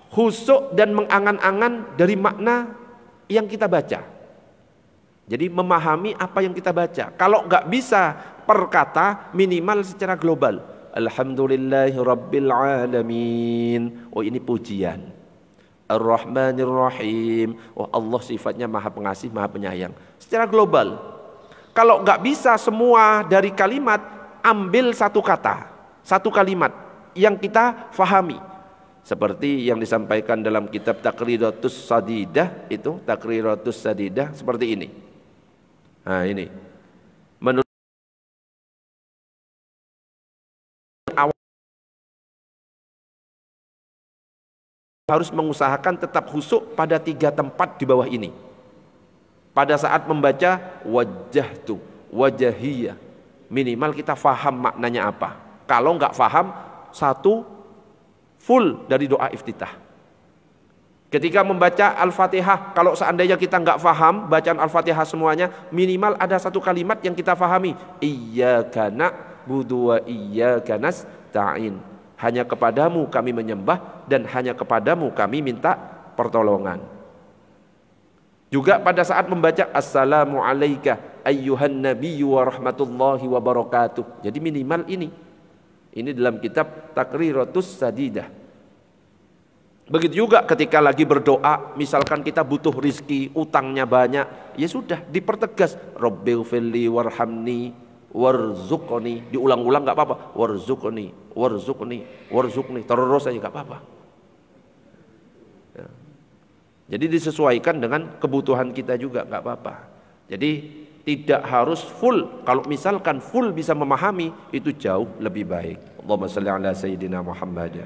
khusyuk dan mengangan-angan dari makna yang kita baca. Jadi memahami apa yang kita baca. Kalau nggak bisa per kata, minimal secara global. Alhamdulillahi rabbil alamin. Oh ini pujian. Ar-Rahmanir Rahim. Oh Allah sifatnya maha pengasih, maha penyayang. Secara global. Kalau nggak bisa semua dari kalimat, ambil satu kata, satu kalimat yang kita fahami. Seperti yang disampaikan dalam kitab Taqriratus Sadidah, itu Taqriratus Sadidah seperti ini. Nah ini. Menurut harus mengusahakan tetap khusyuk pada 3 tempat di bawah ini. Pada saat membaca wajjahtu, wajahiyah, minimal kita faham maknanya apa. Kalau nggak faham, satu full dari doa iftitah. Ketika membaca Al-Fatihah, kalau seandainya kita nggak faham bacaan Al-Fatihah semuanya, minimal ada satu kalimat yang kita fahami. Iyyaka na'budu wa iyyaka nasta'in. Hanya kepadamu kami menyembah dan hanya kepadamu kami minta pertolongan. Juga pada saat membaca Assalamu alayka ayyuhan nabiyyu wa rahmatullahi wa barakatuh. Jadi minimal ini. Ini dalam kitab Taqriratus Sadidah. Begitu juga ketika lagi berdoa, misalkan kita butuh rizki, utangnya banyak, ya sudah dipertegas. Rabbighfirli warhamni warzuqni, diulang-ulang nggak apa-apa. Warzuqni, warzuqni, warzuqni, terus aja nggak apa-apa. Ya. Jadi disesuaikan dengan kebutuhan kita juga nggak apa-apa. Jadi tidak harus full. Kalau misalkan full bisa memahami, itu jauh lebih baik. Allahumma shalli ala sayyidina Muhammad.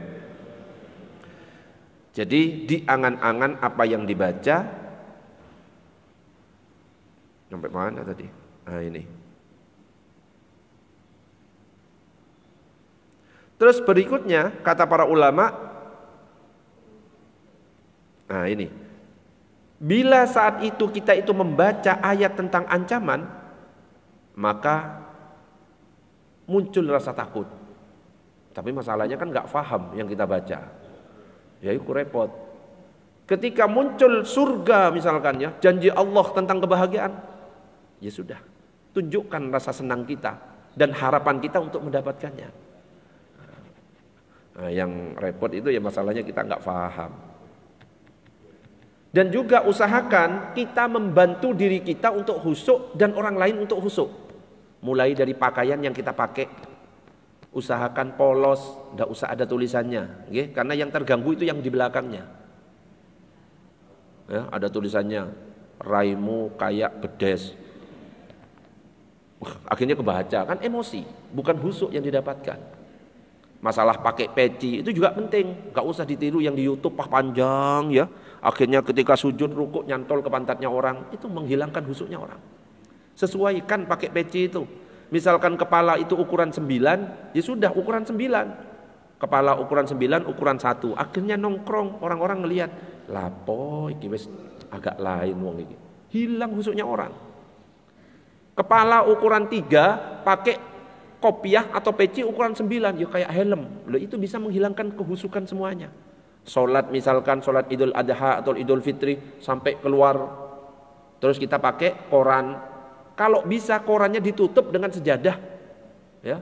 Jadi diangan-angan apa yang dibaca. Sampai mana tadi? Nah ini. Terus berikutnya kata para ulama, nah ini, bila saat itu kita itu membaca ayat tentang ancaman, maka muncul rasa takut. Tapi masalahnya kan nggak paham yang kita baca. Ya itu repot. Ketika muncul surga misalkan ya, janji Allah tentang kebahagiaan, ya sudah, tunjukkan rasa senang kita dan harapan kita untuk mendapatkannya. Nah, yang repot itu ya masalahnya kita nggak paham. Dan juga usahakan kita membantu diri kita untuk khusyuk dan orang lain untuk khusyuk. Mulai dari pakaian yang kita pakai, usahakan polos, tidak usah ada tulisannya, okay? Karena yang terganggu itu yang di belakangnya. Ya, ada tulisannya raimu kayak bedes. Akhirnya kebaca, kan emosi, bukan khusyuk yang didapatkan. Masalah pakai peci itu juga penting, gak usah ditiru yang di YouTube panjang ya. Akhirnya ketika sujud rukuk nyantol ke pantatnya orang, itu menghilangkan khusyuknya orang. Sesuaikan pakai peci itu. Misalkan kepala itu ukuran 9, ya sudah ukuran 9. Kepala ukuran 9, ukuran 1. Akhirnya nongkrong, orang-orang ngelihat, lapo iki wis agak lain wong iki. Hilang khusyuknya orang. Kepala ukuran 3 pakai kopiah atau peci ukuran 9, ya kayak helm. Loh, itu bisa menghilangkan kehusukan semuanya. Salat misalkan salat Idul Adha atau Idul Fitri sampai keluar, terus kita pakai koran. Kalau bisa korannya ditutup dengan sejadah. Ya.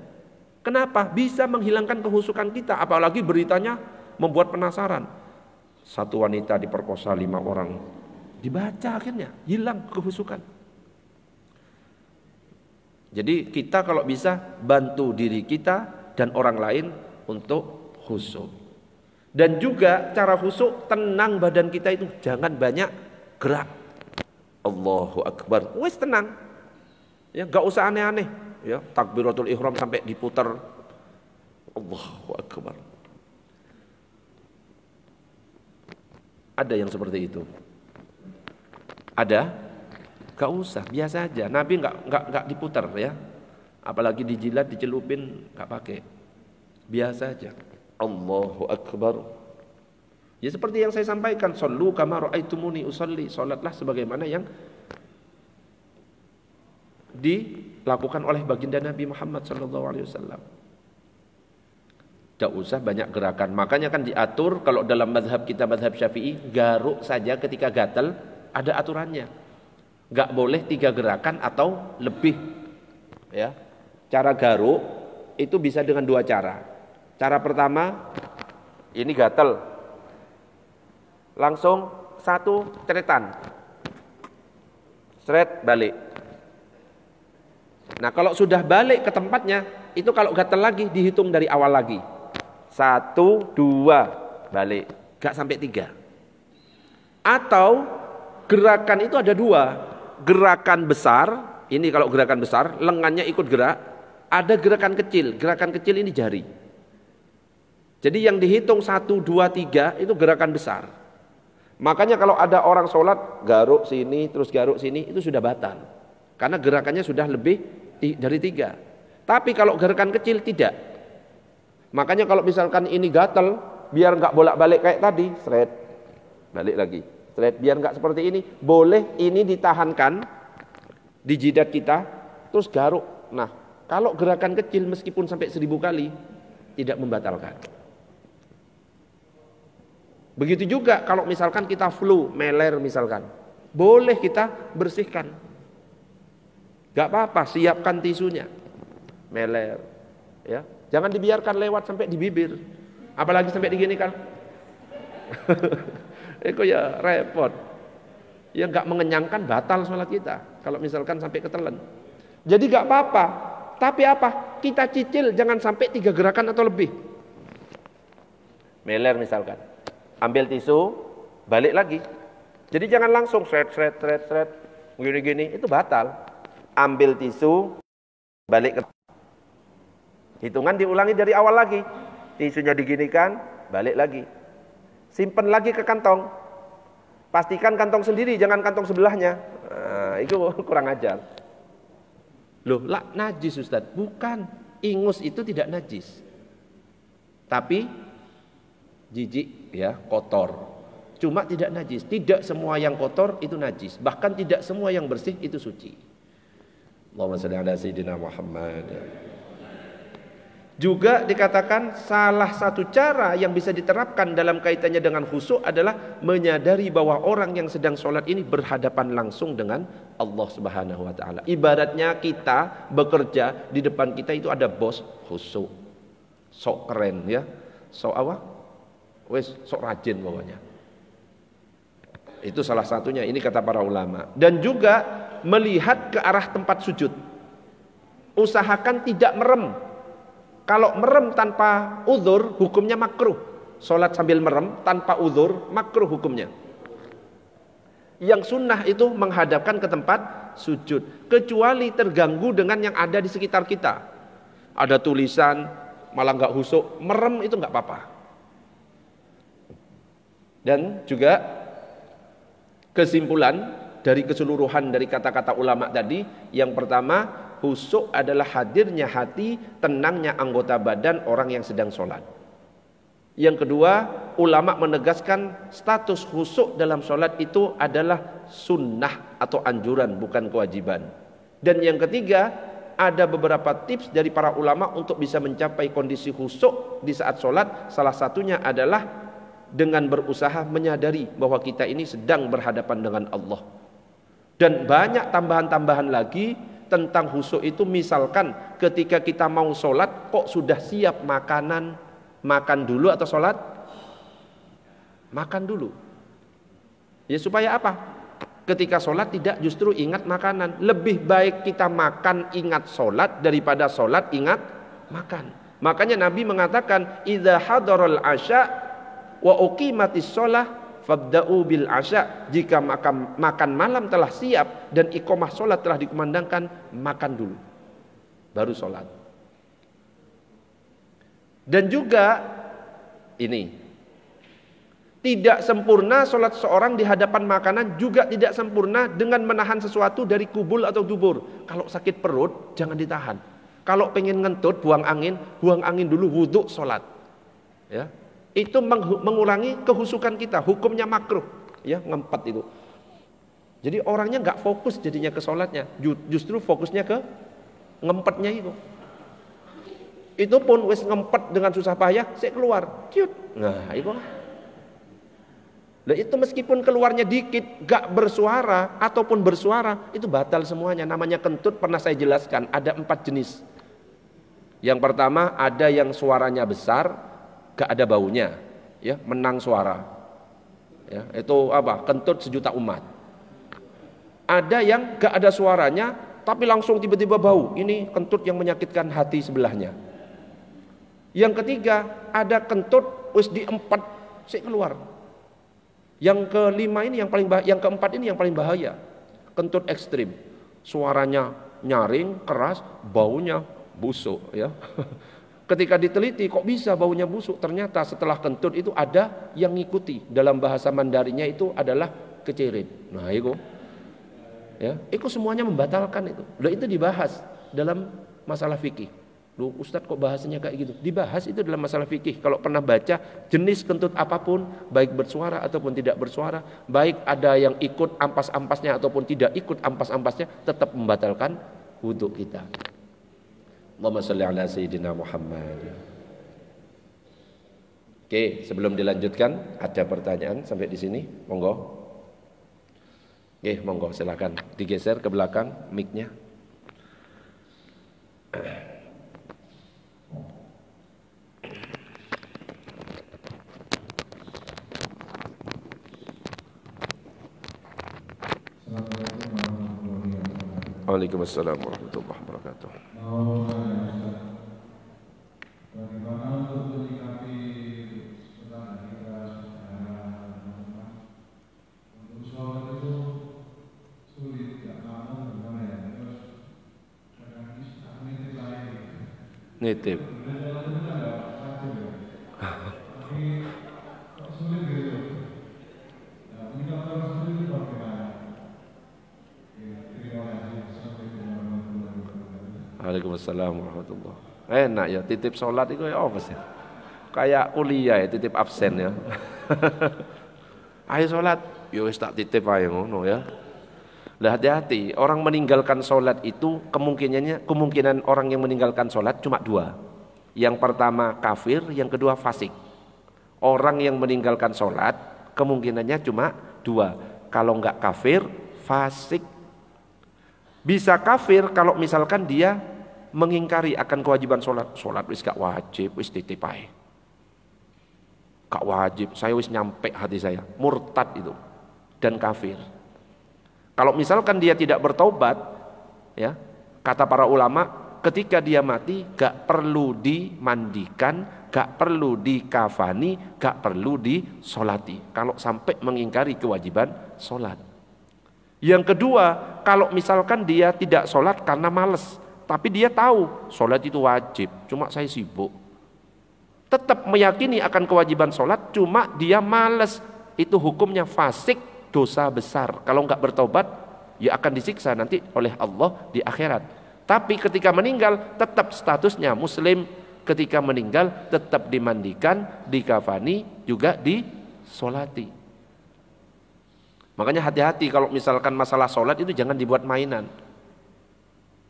Kenapa? Bisa menghilangkan kehusukan kita, apalagi beritanya membuat penasaran. Satu wanita diperkosa 5 orang. Dibaca akhirnya, hilang kehusukan. Jadi kita kalau bisa bantu diri kita dan orang lain untuk khusyuk. Dan juga cara khusyuk, tenang badan kita itu, jangan banyak gerak. Allahu Akbar, wes tenang. Ya, enggak usah aneh-aneh. Ya, takbiratul ihram sampai diputar. Allahu Akbar. Ada yang seperti itu? Ada? Gak usah, biasa aja. Nabi nggak diputar ya. Apalagi dijilat, dicelupin, nggak pakai. Biasa aja. Allahu Akbar. Ya seperti yang saya sampaikan, shollu kama ra'aitumuni usolli. Salatlah sebagaimana yang dilakukan oleh baginda Nabi Muhammad SAW. Tidak usah banyak gerakan. Makanya kan diatur kalau dalam mazhab kita, mazhab Syafi'i, garuk saja ketika gatal, ada aturannya. Gak boleh 3 gerakan atau lebih. Ya, cara garuk itu bisa dengan 2 cara. Cara pertama, ini gatal, langsung 1 ceretan, seret balik. Nah kalau sudah balik ke tempatnya, itu kalau gatal lagi dihitung dari awal lagi. 1, 2, balik, gak sampai 3. Atau gerakan itu ada 2. Gerakan besar, ini kalau gerakan besar, lengannya ikut gerak. Ada gerakan kecil ini jari. Jadi yang dihitung 1, 2, 3 itu gerakan besar. Makanya kalau ada orang sholat, garuk sini, terus garuk sini, itu sudah batal. Karena gerakannya sudah lebih dari 3. Tapi kalau gerakan kecil tidak. Makanya kalau misalkan ini gatal, biar nggak bolak-balik kayak tadi, seret, balik lagi, seret, biar nggak seperti ini, boleh ini ditahankan di jidat kita, terus garuk. Nah, kalau gerakan kecil meskipun sampai 1000 kali, tidak membatalkan. Begitu juga kalau misalkan kita flu, meler misalkan, boleh kita bersihkan. Gak apa-apa, siapkan tisunya, meler, ya. Jangan dibiarkan lewat sampai di bibir, apalagi sampai digini kan. Itu ya repot. Ya nggak mengenyangkan, batal sholat kita. Kalau misalkan sampai ketelan. Jadi nggak apa-apa. Tapi apa? Kita cicil, jangan sampai 3 gerakan atau lebih. Meler misalkan, ambil tisu, balik lagi. Jadi jangan langsung seret, gini-gini, itu batal. Ambil tisu, balik ke hitungan, diulangi dari awal lagi. Tisunya diginikan, balik lagi. Simpen lagi ke kantong. Pastikan kantong sendiri, jangan kantong sebelahnya. Nah, itu kurang ajar. Loh, lah najis Ustaz. Bukan, ingus itu tidak najis. Tapi jijik ya, kotor. Cuma tidak najis. Tidak semua yang kotor itu najis. Bahkan tidak semua yang bersih itu suci. Allahumma shalli ala sayyidina Muhammad. Juga dikatakan salah satu cara yang bisa diterapkan dalam kaitannya dengan khusyuk adalah menyadari bahwa orang yang sedang sholat ini berhadapan langsung dengan Allah Subhanahu wa taala. Ibaratnya kita bekerja, di depan kita itu ada bos, khusyuk. Sok keren ya. Sok apa? Wes sok rajin pokoknya. Itu salah satunya, ini kata para ulama. Dan juga melihat ke arah tempat sujud. Usahakan tidak merem. Kalau merem tanpa uzur, hukumnya makruh. Sholat sambil merem tanpa uzur, makruh hukumnya. Yang sunnah itu menghadapkan ke tempat sujud. Kecuali terganggu dengan yang ada di sekitar kita. Ada tulisan, malah nggak khusyuk, merem itu nggak apa-apa. Dan juga kesimpulan dari keseluruhan dari kata-kata ulama tadi, yang pertama, khusyuk adalah hadirnya hati, tenangnya anggota badan orang yang sedang sholat. Yang kedua, ulama menegaskan status khusyuk dalam sholat itu adalah sunnah atau anjuran, bukan kewajiban. Dan yang ketiga, ada beberapa tips dari para ulama untuk bisa mencapai kondisi khusyuk di saat sholat. Salah satunya adalah dengan berusaha menyadari bahwa kita ini sedang berhadapan dengan Allah. Dan banyak tambahan-tambahan lagi tentang khusyuk itu, misalkan ketika kita mau sholat kok sudah siap makanan, makan dulu atau sholat? Makan dulu. Ya supaya apa? Ketika sholat tidak justru ingat makanan. Lebih baik kita makan ingat sholat daripada sholat ingat makan. Makanya Nabi mengatakan, idza hadaral asya wa uqimatis shalah fabda'u bil asya. Jika makan malam telah siap dan iqamah sholat telah dikumandangkan, makan dulu baru sholat. Dan juga ini, tidak sempurna sholat seorang di hadapan makanan, juga tidak sempurna dengan menahan sesuatu dari kubul atau dubur. Kalau sakit perut jangan ditahan. Kalau pengen ngentut buang angin dulu, wudhu sholat ya. Itu mengurangi kehusukan kita, hukumnya makruh ya, ngempet itu. Jadi orangnya nggak fokus jadinya ke sholatnya, justru fokusnya ke ngempetnya itu. Itu pun wis ngempet dengan susah payah, saya keluar, cute. Nah itu. Nah itu meskipun keluarnya dikit, nggak bersuara ataupun bersuara, itu batal semuanya. Namanya kentut, pernah saya jelaskan, ada 4 jenis. Yang pertama, ada yang suaranya besar, gak ada baunya, ya, menang suara, ya, itu apa? Kentut sejuta umat. Ada yang gak ada suaranya, tapi langsung tiba-tiba bau. Ini kentut yang menyakitkan hati sebelahnya. Yang ketiga, ada kentut wis diempet, sik keluar. Yang kelima ini yang keempat ini yang paling bahaya. Kentut ekstrim, suaranya nyaring, keras, baunya busuk, ya. Ketika diteliti kok bisa baunya busuk, ternyata setelah kentut itu ada yang ngikuti. Dalam bahasa Mandarinnya itu adalah kecirit. Nah itu ya, itu semuanya membatalkan itu. Loh, itu dibahas dalam masalah fikih. Loh Ustadz kok bahasanya kayak gitu? Dibahas itu dalam masalah fikih. Kalau pernah baca, jenis kentut apapun, baik bersuara ataupun tidak bersuara, baik ada yang ikut ampas-ampasnya ataupun tidak ikut ampas-ampasnya, tetap membatalkan wudhu kita. Allahumma sholli ala sayyidina Muhammad. Oke, sebelum dilanjutkan, ada pertanyaan sampai di sini? Monggo. Oke, monggo silakan digeser ke belakang mic-nya. Waalaikumsalam warahmatullahi wabarakatuh. Bagaimana untuk menyikapi tetangga kita untuk sholat itu sulit, tidak paham bagaimana ya, terus kadang nitip lain. Nitip. Tapi kok sulit gitu. Nah, ini kalau sulit itu bagaimana? Waalaikumsalam warahmatullahi wabarakatuh. Enak ya titip sholat itu ya apa sih? Kayak kuliah ya titip absen ya. Ayo sholat, yo wis tak titip ae ngono ya. Lah hati-hati, orang meninggalkan sholat itu kemungkinan orang yang meninggalkan sholat cuma 2. Yang pertama kafir, yang kedua fasik. Orang yang meninggalkan sholat kemungkinannya cuma dua. Kalau nggak kafir, fasik. Bisa kafir kalau misalkan dia mengingkari akan kewajiban sholat. Sholat wis gak wajib, wis titip ae. Gak wajib, saya wis nyampe hati saya. Murtad itu dan kafir. Kalau misalkan dia tidak bertaubat, ya, kata para ulama, ketika dia mati gak perlu dimandikan, gak perlu dikafani, gak perlu disolati. Kalau sampai mengingkari kewajiban solat. Yang kedua, kalau misalkan dia tidak solat karena males, tapi dia tahu solat itu wajib, cuma saya sibuk. Tetap meyakini akan kewajiban solat, cuma dia males. Itu hukumnya fasik, dosa besar. Kalau nggak bertobat, ya akan disiksa nanti oleh Allah di akhirat. Tapi ketika meninggal tetap statusnya muslim, ketika meninggal tetap dimandikan, dikafani, juga disolati. Makanya hati-hati kalau misalkan masalah solat itu jangan dibuat mainan.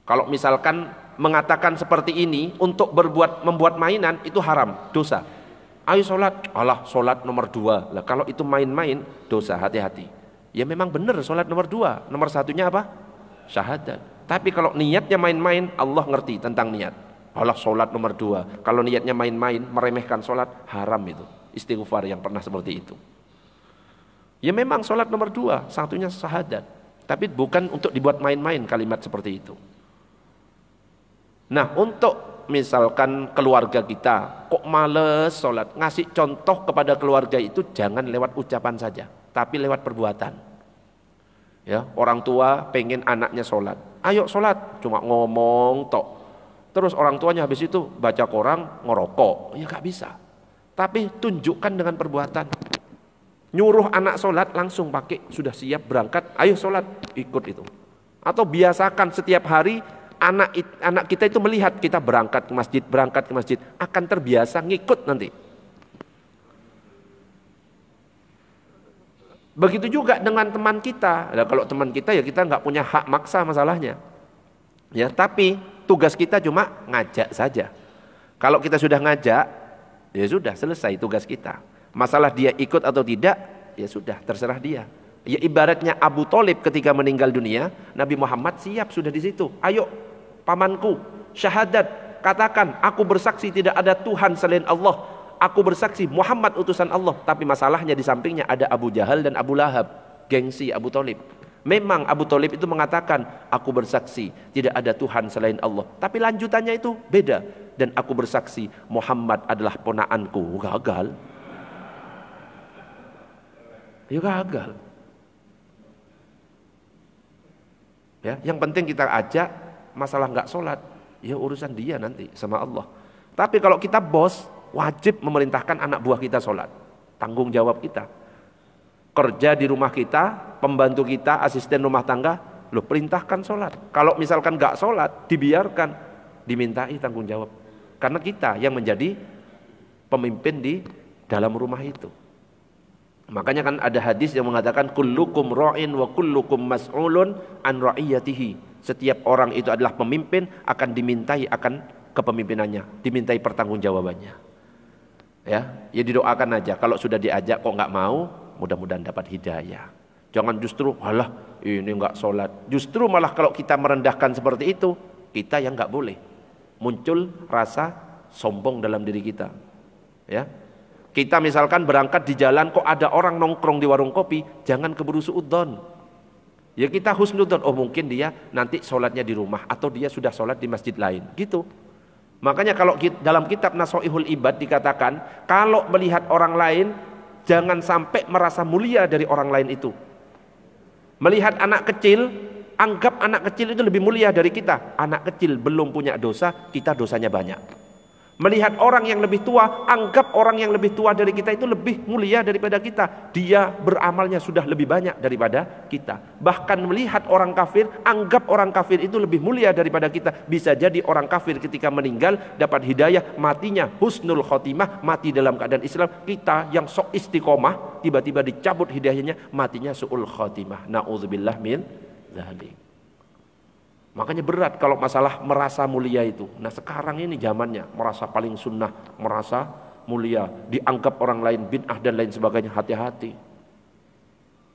Kalau misalkan mengatakan seperti ini untuk membuat mainan itu haram, dosa. Ayo solat, alah solat nomor 2. Lah kalau itu main-main dosa, hati-hati. Ya memang benar solat nomor 2, nomor satunya apa? Syahadat. Tapi kalau niatnya main-main, Allah ngerti tentang niat. Allah sholat nomor 2. Kalau niatnya main-main, meremehkan sholat, haram itu. Istighfar yang pernah seperti itu. Ya memang sholat nomor 2, satunya syahadat. Tapi bukan untuk dibuat main-main kalimat seperti itu. Nah, untuk misalkan keluarga kita, kok males sholat, ngasih contoh kepada keluarga itu jangan lewat ucapan saja, tapi lewat perbuatan. Ya, orang tua pengen anaknya sholat, ayo sholat, cuma ngomong tok. Terus orang tuanya habis itu baca koran, ngerokok, ya gak bisa. Tapi tunjukkan dengan perbuatan. Nyuruh anak sholat langsung pakai, sudah siap berangkat, ayo sholat, ikut itu. Atau biasakan setiap hari anak kita itu melihat kita berangkat ke masjid, akan terbiasa ngikut nanti. Begitu juga dengan teman kita. Nah, kalau teman kita ya kita nggak punya hak maksa masalahnya. Ya, tapi tugas kita cuma ngajak saja. Kalau kita sudah ngajak, ya sudah selesai tugas kita. Masalah dia ikut atau tidak, ya sudah terserah dia. Ya ibaratnya Abu Thalib ketika meninggal dunia, Nabi Muhammad siap sudah di situ. Ayo pamanku, syahadat, katakan aku bersaksi tidak ada Tuhan selain Allah. Aku bersaksi Muhammad utusan Allah. Tapi masalahnya di sampingnya ada Abu Jahal dan Abu Lahab, gengsi Abu Thalib. Memang Abu Thalib itu mengatakan aku bersaksi tidak ada Tuhan selain Allah. Tapi lanjutannya itu beda. Dan aku bersaksi Muhammad adalah ponaanku. Gagal. Ya gagal. Ya, yang penting kita ajak, masalah nggak sholat, ya urusan dia nanti sama Allah. Tapi kalau kita bos, wajib memerintahkan anak buah kita sholat. Tanggung jawab kita. Kerja di rumah kita, pembantu kita, asisten rumah tangga, lo perintahkan sholat. Kalau misalkan gak sholat, dibiarkan, dimintai tanggung jawab. Karena kita yang menjadi pemimpin di dalam rumah itu. Makanya kan ada hadis yang mengatakan kullukum ra'in wa kullukum mas'ulun an ra'iyatihi. Setiap orang itu adalah pemimpin, akan dimintai akan kepemimpinannya, dimintai pertanggungjawabannya. Ya didoakan aja. Kalau sudah diajak kok nggak mau, mudah-mudahan dapat hidayah. Jangan justru halah ini nggak sholat. Justru malah kalau kita merendahkan seperti itu, kita yang nggak boleh. Muncul rasa sombong dalam diri kita. Ya, kita misalkan berangkat di jalan kok ada orang nongkrong di warung kopi, jangan keburu suudzon. Ya kita husnudzon, oh mungkin dia nanti sholatnya di rumah atau dia sudah sholat di masjid lain, gitu. Makanya kalau dalam kitab Nasoihul Ibad dikatakan, kalau melihat orang lain, jangan sampai merasa mulia dari orang lain itu. Melihat anak kecil, anggap anak kecil itu lebih mulia dari kita. Anak kecil belum punya dosa, kita dosanya banyak. Melihat orang yang lebih tua, anggap orang yang lebih tua dari kita itu lebih mulia daripada kita. Dia beramalnya sudah lebih banyak daripada kita. Bahkan melihat orang kafir, anggap orang kafir itu lebih mulia daripada kita. Bisa jadi orang kafir ketika meninggal dapat hidayah, matinya husnul khotimah, mati dalam keadaan Islam. Kita yang sok istiqomah, tiba-tiba dicabut hidayahnya, matinya su'ul khotimah. Na'udzubillah min dzalik. Makanya berat kalau masalah merasa mulia itu. Nah sekarang ini zamannya merasa paling sunnah, merasa mulia, dianggap orang lain bid'ah dan lain sebagainya. Hati-hati,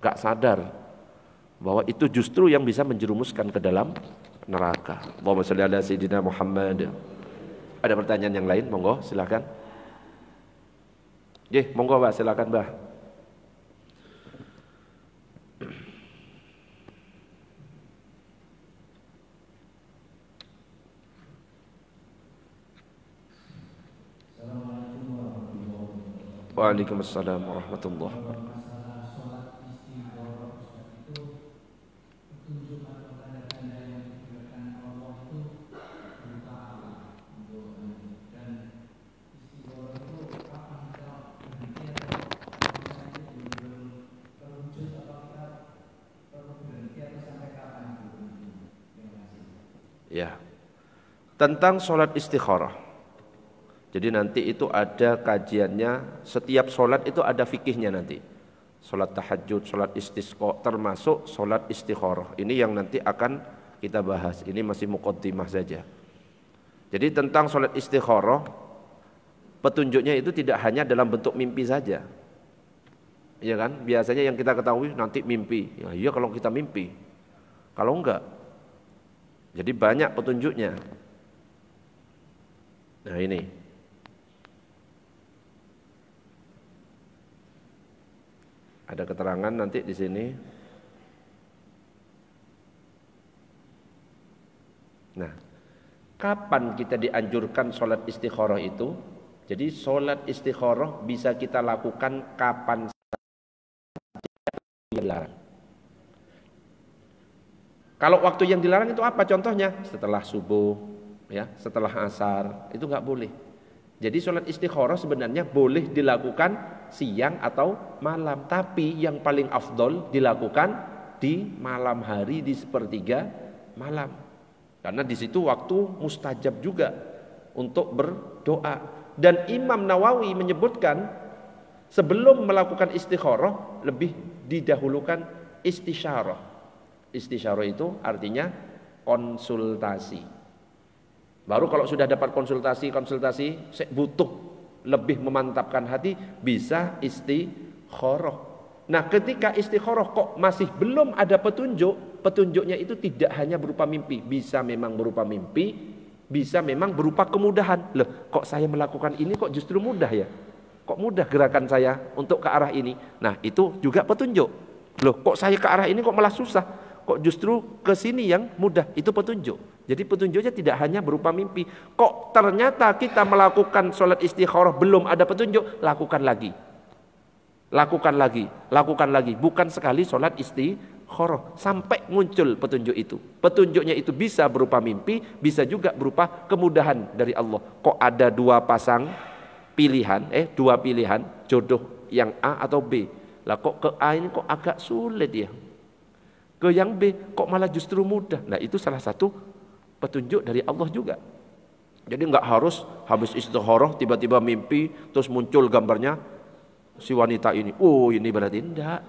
gak sadar bahwa itu justru yang bisa menjerumuskan ke dalam neraka. Allahumma shalli ala sayyidina Muhammad. Ada pertanyaan yang lain? Monggo silakan. Monggo Mbak, silakan Mbak. Waalaikumsalam warahmatullahi wabarakatuh. Ya, tentang sholat istikharah. Jadi nanti itu ada kajiannya, setiap sholat itu ada fikihnya nanti. Sholat tahajud, sholat istisqa, termasuk sholat istikharah. Ini yang nanti akan kita bahas, ini masih muqaddimah saja. Jadi tentang sholat istikharah, petunjuknya itu tidak hanya dalam bentuk mimpi saja. Iya kan? Biasanya yang kita ketahui nanti mimpi. Ya iya kalau kita mimpi, kalau enggak. Jadi banyak petunjuknya. Nah ini. Ada keterangan nanti di sini. Nah, kapan kita dianjurkan sholat istikharah itu? Jadi sholat istikharah bisa kita lakukan kapan saja dilarang. Kalau waktu yang dilarang itu apa contohnya? Setelah subuh, ya, setelah asar, itu nggak boleh. Jadi sholat istikharah sebenarnya boleh dilakukan siang atau malam, tapi yang paling afdol dilakukan di malam hari, di sepertiga malam, karena di situ waktu mustajab juga untuk berdoa. Dan Imam Nawawi menyebutkan sebelum melakukan istikharah lebih didahulukan istisyarah. Istisyarah itu artinya konsultasi. Baru kalau sudah dapat konsultasi, butuh lebih memantapkan hati, bisa istikharah. Nah ketika istikharah kok masih belum ada petunjuk, petunjuknya itu tidak hanya berupa mimpi. Bisa memang berupa mimpi, bisa memang berupa kemudahan. Loh kok saya melakukan ini kok justru mudah ya? Kok mudah gerakan saya untuk ke arah ini? Nah itu juga petunjuk. Loh kok saya ke arah ini kok malah susah? Kok justru ke sini yang mudah? Itu petunjuk. Jadi petunjuknya tidak hanya berupa mimpi. Kok ternyata kita melakukan sholat istikharah belum ada petunjuk? Lakukan lagi. Lakukan lagi. Lakukan lagi. Bukan sekali sholat istikharah. Sampai muncul petunjuk itu. Petunjuknya itu bisa berupa mimpi. Bisa juga berupa kemudahan dari Allah. Kok ada dua pasang pilihan. Dua pilihan. Jodoh yang A atau B. Lah kok ke A ini kok agak sulit ya. Ke yang B kok malah justru mudah. Nah itu salah satu petunjuk dari Allah juga. Jadi nggak harus habis istikharah tiba-tiba mimpi terus muncul gambarnya si wanita ini. Oh ini berarti enggak.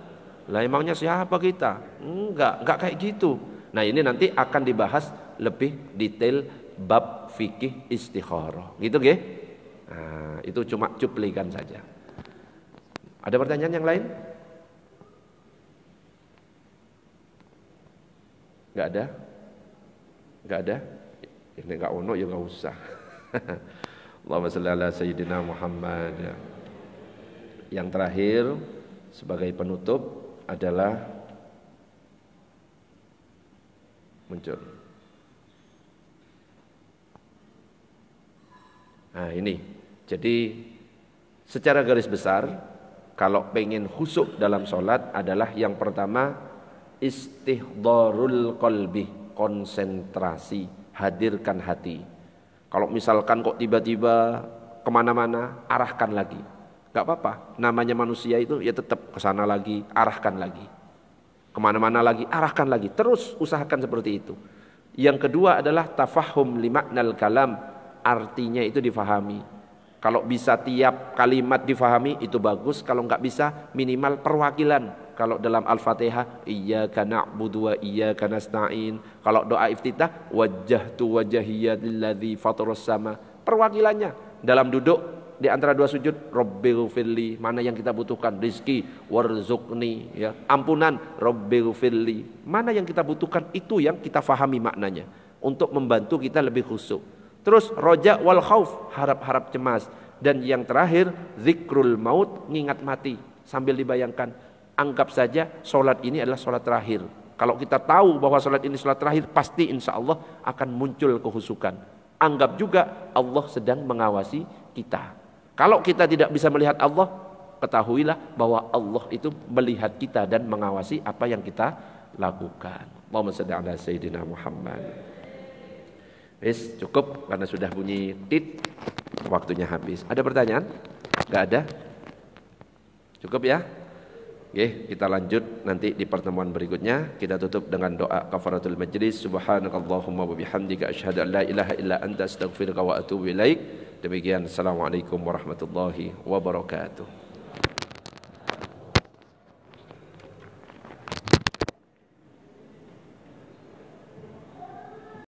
Lah emangnya siapa kita? Enggak kayak gitu. Nah ini nanti akan dibahas lebih detail bab fikih istikharah. Gitu nggih? Nah itu cuma cuplikan saja. Ada pertanyaan yang lain? Enggak ada? Enggak ada? Ini enggak ono ya enggak usah. Allahumma shalli ala sayyidina Muhammad. Yang terakhir sebagai penutup adalah muncul. Nah ini. Jadi secara garis besar kalau pengen khusyuk dalam sholat adalah yang pertama istihdharul qalbi, konsentrasi, hadirkan hati. Kalau misalkan kok tiba-tiba kemana-mana, arahkan lagi. Gak apa-apa, namanya manusia itu ya tetap kesana lagi, arahkan lagi. Kemana-mana lagi, arahkan lagi. Terus usahakan seperti itu. Yang kedua adalah tafahum limaknal kalam, artinya itu difahami. Kalau bisa tiap kalimat difahami itu bagus, kalau nggak bisa minimal perwakilan. Kalau dalam Al-Fatihah, iyyaka na'budu wa iyyaka nasta'in. Kalau doa iftitah, wajjahtu wajhiyya lilladzi fataras sama. Perwakilannya dalam duduk di antara dua sujud, Rabbighfirli, mana yang kita butuhkan, rizki, warzuqni, ya, ampunan, Rabbighfirli, mana yang kita butuhkan, itu yang kita fahami maknanya untuk membantu kita lebih khusyuk. Terus roja wal khauf, harap-harap cemas. Dan yang terakhir, zikrul maut, ngingat mati. Sambil dibayangkan, anggap saja sholat ini adalah sholat terakhir. Kalau kita tahu bahwa sholat ini sholat terakhir, pasti insya Allah akan muncul kehusukan. Anggap juga Allah sedang mengawasi kita. Kalau kita tidak bisa melihat Allah, ketahuilah bahwa Allah itu melihat kita dan mengawasi apa yang kita lakukan. Allahumma shalli ala sayyidina Muhammad. Wis, cukup karena sudah bunyi tit, waktunya habis. Ada pertanyaan? Enggak ada? Cukup ya? Oke, kita lanjut nanti di pertemuan berikutnya. Kita tutup dengan doa kafaratul majlis. Subhanakallahumma wa bihamdika asyhadu an la ilaha illa anta astaghfiruka wa atubu ilaik. Demikian, assalamualaikum warahmatullahi wabarakatuh.